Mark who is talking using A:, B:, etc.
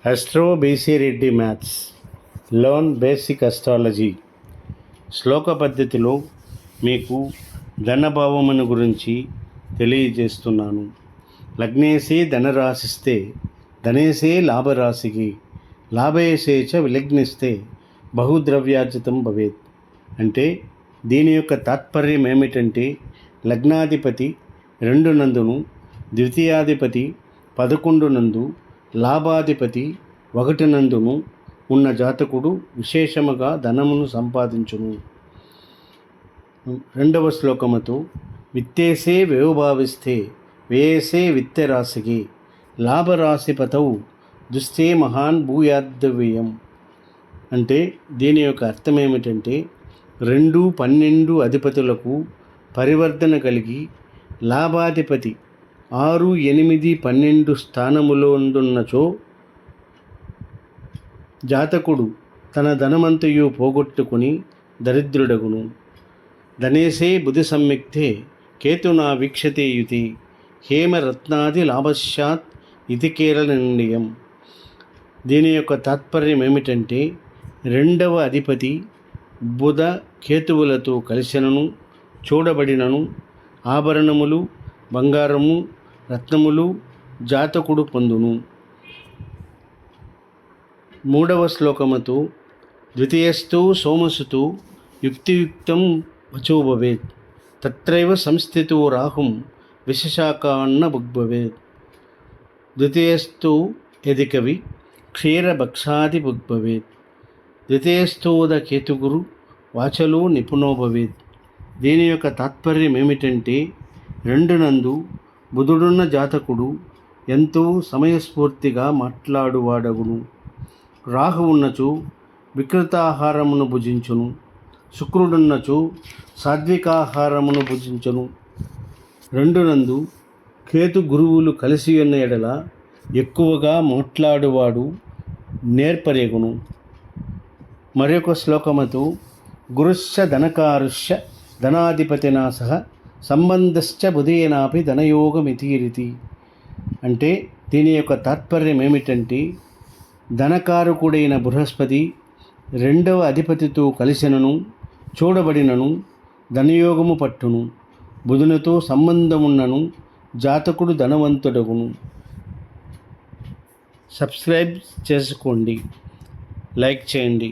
A: Astro BC Reddy maths లోన్ basic astrology శ్లోక పద్ధతిలో మీకు ధనభావమును గురించి తెలియజేస్తున్నాను. లగ్నేసే ధనరాశిస్తే ధనేసే లాభరాశికి లాభేసే చ విలగ్నిస్తే బహుద్రవ్యార్జితం భవేత్. అంటే దీని యొక్క తాత్పర్యం ఏమిటంటే లగ్నాధిపతి 2 నందును, ద్వితీయాధిపతి 11 నందు, లాభాధిపతి 1 నందును ఉన్న జాతకుడు విశేషముగా ధనమును సంపాదించును. 2వ శ్లోకముతో విత్తేసే వ్యవభావిస్తే వ్యయసే విత్తరాశికి లాభరాశిపతౌ దుస్తే మహాన్ భూయాద్వ్యయం. అంటే దీని యొక్క అర్థం ఏమిటంటే 2, 12 అధిపతులకు పరివర్తన కలిగి లాభాధిపతి 6, 8, 12 స్థానములో ఉండున్నచో జాతకుడు తన ధనమంతయు పోగొట్టుకుని దరిద్రుడగును. ధనేసే బుధి సంయుక్తే కేతునా వీక్షతే యుతి హేమరత్నాది లాభశ్యాత్ ఇది కేరళ నిర్ణయం. దీని యొక్క తాత్పర్యం ఏమిటంటే 2వ అధిపతి బుధ కేతువులతో కలిసినను చూడబడినను ఆభరణములు, బంగారము, రత్నములు జాతకుడు పొందును. 3వ శ్లోకముతో ద్వితీయస్థు సోమసుతు యుక్తియుక్తం వచో భవేత్ తత్రైవ సంస్థితో రాహుం విశశాకాన్న భుగ్భవేత్. ద్వితీయస్థు యది కవి క్షీరభక్షాది భుగ్భవేత్. ద్వితీయస్థోద కేతుగురు వాచలో నిపుణో భవేత్. దీని యొక్క తాత్పర్యం ఏమిటంటే 2 నందు బుధుడున్న జాతకుడు ఎంతో సమయస్ఫూర్తిగా మాట్లాడువాడగును. రాహు ఉన్నచో వికృతాహారమును భుజించును. శుక్రుడున్నచో సాత్వికాహారమును భుజించును. 2 నందు కేతు గురువులు కలిసి ఉన్న ఎడల ఎక్కువగా మాట్లాడువాడు నేర్పరేగును. మరొక శ్లోకముతో గురుశ్చ ధనకారుష్య ధనాధిపతినా సహ సంబంధశ్చ బుధేనాపి ధనయోగమితిరితి. అంటే దీని యొక్క తాత్పర్యం ఏమిటంటే ధనకారకుడైన బృహస్పతి 2వ అధిపతితో కలిసినను చూడబడినను ధనయోగము పట్టును. బుధునితో సంబంధమున్నను జాతకుడు ధనవంతుడగును. సబ్స్క్రైబ్ చేసుకోండి, లైక్ చేయండి.